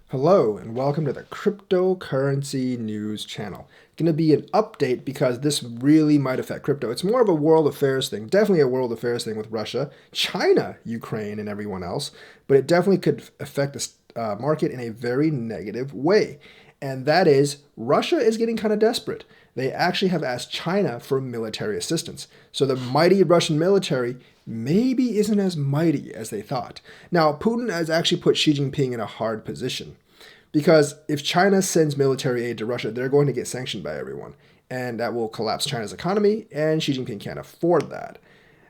Hello and welcome to the Cryptocurrency News channel. Going to be an update because this really might affect crypto. It's more of a world affairs thing, definitely a world affairs thing with Russia, China, Ukraine, and everyone else, but it definitely could affect the market in a very negative way. And that is, Russia is getting kind of desperate. They actually have asked China for military assistance. So the mighty Russian military maybe isn't as mighty as they thought. Now, Putin has actually put Xi Jinping in a hard position because if China sends military aid to Russia, they're going to get sanctioned by everyone. And that will collapse China's economy, and Xi Jinping can't afford that.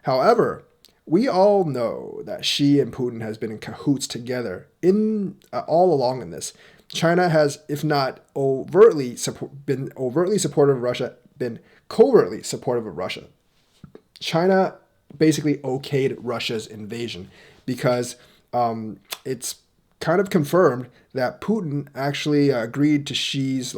However, we all know that Xi and Putin has been in cahoots together in all along in this. China has, if not been overtly supportive of Russia, been covertly supportive of Russia. China basically okayed Russia's invasion because it's kind of confirmed that Putin actually agreed to Xi's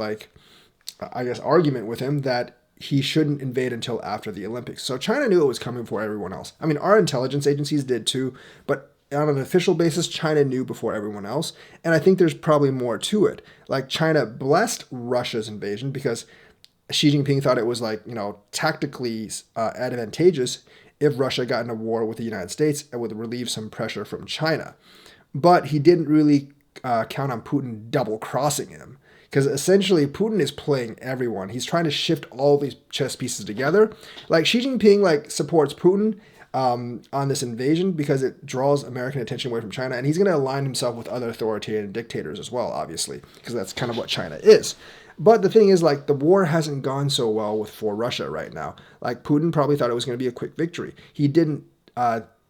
argument with him that he shouldn't invade until after the Olympics. So China knew it was coming before everyone else. I mean, our intelligence agencies did too, but on an official basis, China knew before everyone else. And I think there's probably more to it. Like, China blessed Russia's invasion because Xi Jinping thought it was tactically advantageous if Russia got in a war with the United States. It would relieve some pressure from China. But he didn't really count on Putin double crossing him. Because essentially, Putin is playing everyone. He's trying to shift all these chess pieces together. Like, Xi Jinping supports Putin on this invasion because it draws American attention away from China, and he's going to align himself with other authoritarian dictators as well, obviously, because that's kind of what China is. But the thing is, the war hasn't gone so well for Russia right now. Putin probably thought it was going to be a quick victory. He didn't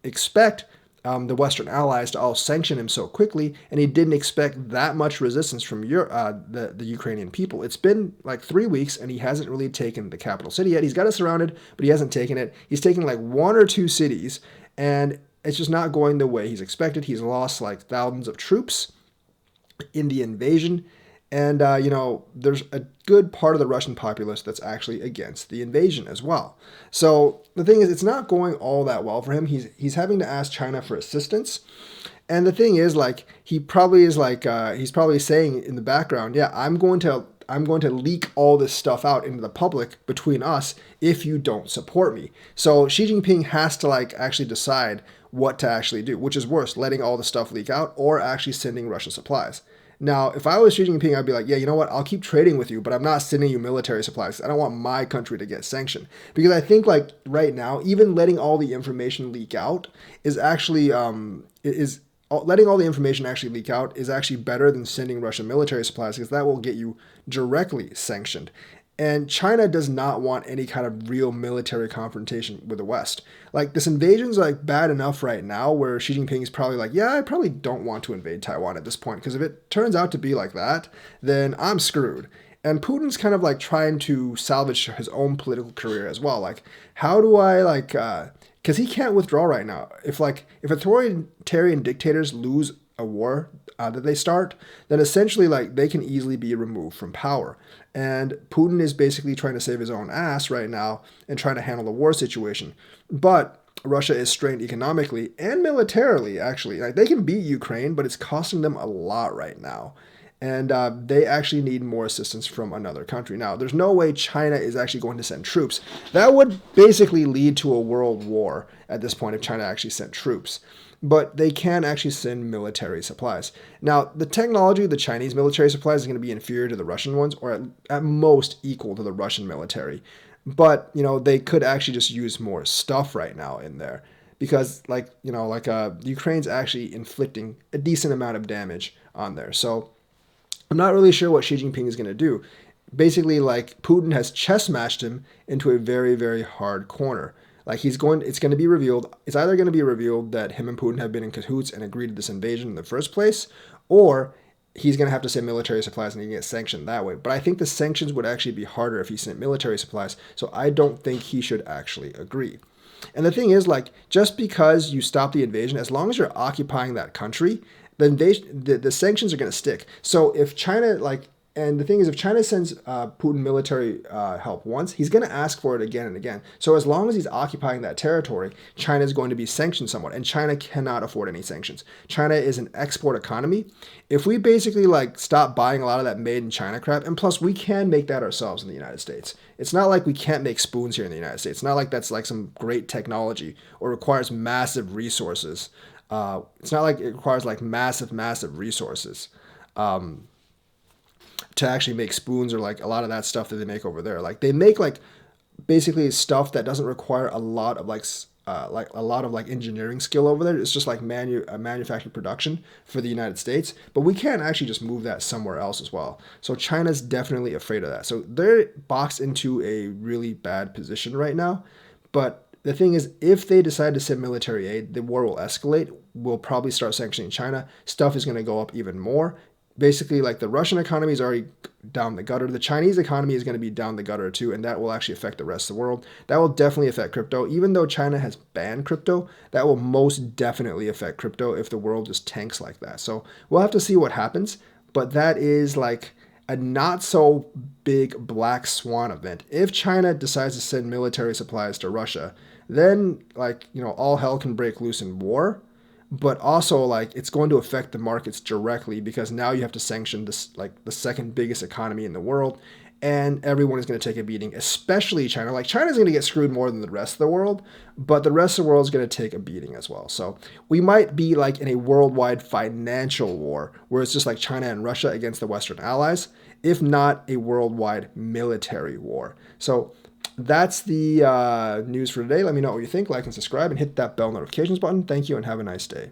expect the Western allies to all sanction him so quickly, and he didn't expect that much resistance from the Ukrainian people. It's been 3 weeks, and he hasn't really taken the capital city yet. He's got it surrounded, but he hasn't taken it. He's taken one or two cities, and it's just not going the way he's expected. He's lost thousands of troops in the invasion. And, there's a good part of the Russian populace that's actually against the invasion as well. So the thing is, it's not going all that well for him. He's having to ask China for assistance. And the thing is, he probably is he's probably saying in the background, yeah, I'm going to leak all this stuff out into the public between us if you don't support me. So Xi Jinping has to actually decide what to actually do, which is worse, letting all the stuff leak out or actually sending Russia supplies. Now, if I was Xi Jinping, I'd be like, yeah, you know what? I'll keep trading with you, but I'm not sending you military supplies. I don't want my country to get sanctioned. Because I think right now, even letting all the information leak out is actually letting all the information actually leak out is actually better than sending Russian military supplies, because that will get you directly sanctioned. And China does not want any kind of real military confrontation with the West. This invasion's bad enough right now where Xi Jinping is probably yeah, I probably don't want to invade Taiwan at this point, because if it turns out to be like that, then I'm screwed. And Putin's kind of trying to salvage his own political career as well. How do I because he can't withdraw right now. If authoritarian dictators lose a war that they start, then essentially they can easily be removed from power. And Putin is basically trying to save his own ass right now and trying to handle the war situation. But Russia is strained economically and militarily, actually. They can beat Ukraine, but it's costing them a lot right now. And they actually need more assistance from another country. Now, there's no way China is actually going to send troops. That would basically lead to a world war at this point if China actually sent troops. But they can actually send military supplies. Now, the technology of the Chinese military supplies is going to be inferior to the Russian ones, or at most equal to the Russian military. But, they could actually just use more stuff right now in there. Because, Ukraine's actually inflicting a decent amount of damage on there. So I'm not really sure what Xi Jinping is going to do. Basically, Putin has chess matched him into a very, very hard corner. It's going to be revealed. It's either going to be revealed that him and Putin have been in cahoots and agreed to this invasion in the first place, or he's going to have to send military supplies and he can get sanctioned that way. But I think the sanctions would actually be harder if he sent military supplies, so I don't think he should actually agree. And the thing is, just because you stop the invasion, as long as you're occupying that country, the sanctions are going to stick. So if China, And the thing is, if China sends Putin military help once, he's going to ask for it again and again. So as long as he's occupying that territory, China is going to be sanctioned somewhat, and China cannot afford any sanctions. China is an export economy. If we basically like stop buying a lot of that made in China crap, and plus we can make that ourselves in the United States. It's not like we can't make spoons here in the United States. It's not like that's like some great technology or requires massive resources. It's not like it requires like massive resources. To actually make spoons or like a lot of that stuff that they make over there. Like they make like basically stuff that doesn't require a lot of like a lot of like engineering skill over there. It's just like manufactured production for the United States, but we can't actually just move that somewhere else as well. So China's definitely afraid of that. So they're boxed into a really bad position right now. But the thing is, if they decide to send military aid, the war will escalate. We'll probably start sanctioning China. Stuff is going to go up even more. Basically, like the Russian economy is already down the gutter. The Chinese economy is going to be down the gutter too, and that will actually affect the rest of the world. That will definitely affect crypto. Even though China has banned crypto, that will most definitely affect crypto if the world just tanks like that. So we'll have to see what happens, but that is like a not so big black swan event. If China decides to send military supplies to Russia, then like, all hell can break loose in war, but also like it's going to affect the markets directly because now you have to sanction this like the second biggest economy in the world, and everyone is going to take a beating, especially China. Like China's going to get screwed more than the rest of the world, but the rest of the world is going to take a beating as well. So we might be like in a worldwide financial war where it's just like China and Russia against the Western allies, if not a worldwide military war. So that's the news for today. Let me know what you think. Like and subscribe and hit that bell notifications button. Thank you and have a nice day.